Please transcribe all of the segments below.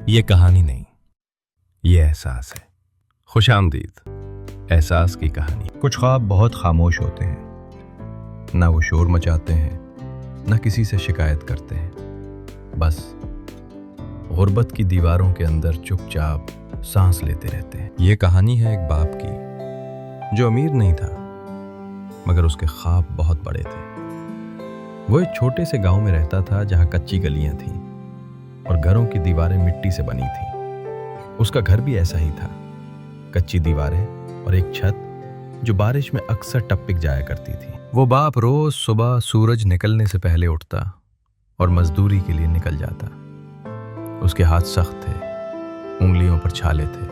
یہ کہانی نہیں، یہ احساس ہے۔ خوش آمدید احساس کی کہانی۔ کچھ خواب بہت خاموش ہوتے ہیں، نہ وہ شور مچاتے ہیں نہ کسی سے شکایت کرتے ہیں، بس غربت کی دیواروں کے اندر چپ چاپ سانس لیتے رہتے ہیں۔ یہ کہانی ہے ایک باپ کی جو امیر نہیں تھا مگر اس کے خواب بہت بڑے تھے۔ وہ ایک چھوٹے سے گاؤں میں رہتا تھا جہاں کچی گلیاں تھیں اور گھروں کی دیواریں مٹی سے بنی تھیں۔ اس کا گھر بھی ایسا ہی تھا، کچی دیواریں اور ایک چھت جو بارش میں اکثر ٹپک جایا کرتی تھی۔ وہ باپ روز صبح سورج نکلنے سے پہلے اٹھتا اور مزدوری کے لیے نکل جاتا۔ اس کے ہاتھ سخت تھے، انگلیوں پر چھالے تھے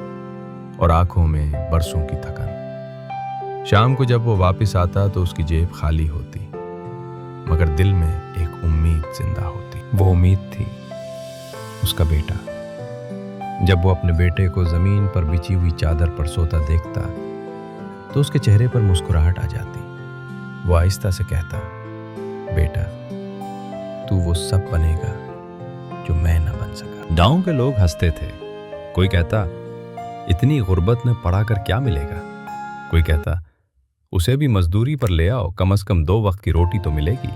اور آنکھوں میں برسوں کی تھکن۔ شام کو جب وہ واپس آتا تو اس کی جیب خالی ہوتی مگر دل میں ایک امید زندہ ہوتی۔ وہ امید تھی اس کا بیٹا۔ جب وہ اپنے بیٹے کو زمین پر بچھی ہوئی چادر پر سوتا دیکھتا تو اس کے چہرے پر مسکراہٹ آ جاتی۔ وہ آہستہ سے کہتا، بیٹا تو وہ سب بنے گا جو میں نہ بن سکا۔ گاؤں کے لوگ ہنستے تھے۔ کوئی کہتا اتنی غربت میں پڑا کر کیا ملے گا، کوئی کہتا اسے بھی مزدوری پر لے آؤ، کم از کم 2 وقت کی روٹی تو ملے گی۔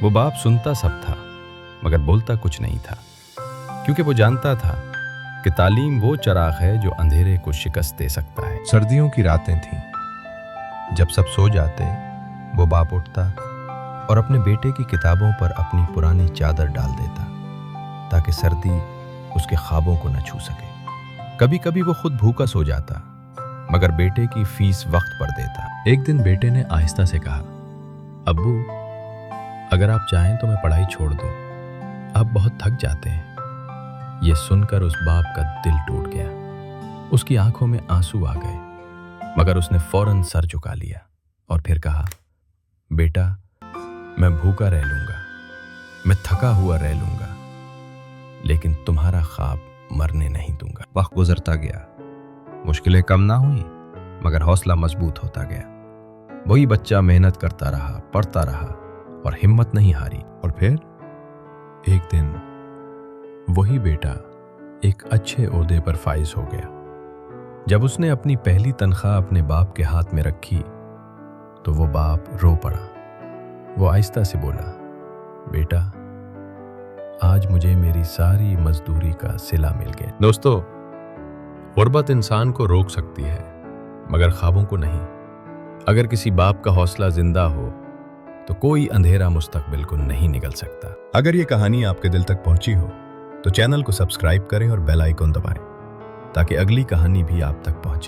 وہ باپ سنتا سب تھا مگر بولتا کچھ نہیں تھا، کیونکہ وہ جانتا تھا کہ تعلیم وہ چراغ ہے جو اندھیرے کو شکست دے سکتا ہے۔ سردیوں کی راتیں تھیں، جب سب سو جاتے وہ باپ اٹھتا اور اپنے بیٹے کی کتابوں پر اپنی پرانی چادر ڈال دیتا تاکہ سردی اس کے خوابوں کو نہ چھو سکے۔ کبھی کبھی وہ خود بھوکا سو جاتا مگر بیٹے کی فیس وقت پر دیتا۔ ایک دن بیٹے نے آہستہ سے کہا، ابو اگر آپ چاہیں تو میں پڑھائی چھوڑ دوں، آپ بہت تھک جاتے ہیں۔ یہ سن کر اس باپ کا دل ٹوٹ گیا، اس کی آنکھوں میں آنسو آ گئے مگر اس نے فوراً سر جھکا لیا اور پھر کہا، بیٹا میں بھوکا رہ لوں گا، میں تھکا ہوا رہ لوں گا، لیکن تمہارا خواب مرنے نہیں دوں گا۔ وقت گزرتا گیا، مشکلیں کم نہ ہوئیں مگر حوصلہ مضبوط ہوتا گیا۔ وہی بچہ محنت کرتا رہا، پڑھتا رہا اور ہمت نہیں ہاری۔ اور پھر ایک دن وہی بیٹا ایک اچھے عہدے پر فائز ہو گیا۔ جب اس نے اپنی پہلی تنخواہ اپنے باپ کے ہاتھ میں رکھی تو وہ باپ رو پڑا۔ وہ آہستہ سے بولا، بیٹا آج مجھے میری ساری مزدوری کا صلہ مل گیا۔ دوستو، غربت انسان کو روک سکتی ہے مگر خوابوں کو نہیں۔ اگر کسی باپ کا حوصلہ زندہ ہو تو کوئی اندھیرا مستقبل کو نہیں نگل سکتا۔ اگر یہ کہانی آپ کے دل تک پہنچی ہو تو چینل کو سبسکرائب کریں اور بیل آئیکن دبائیں تاکہ اگلی کہانی بھی آپ تک پہنچے۔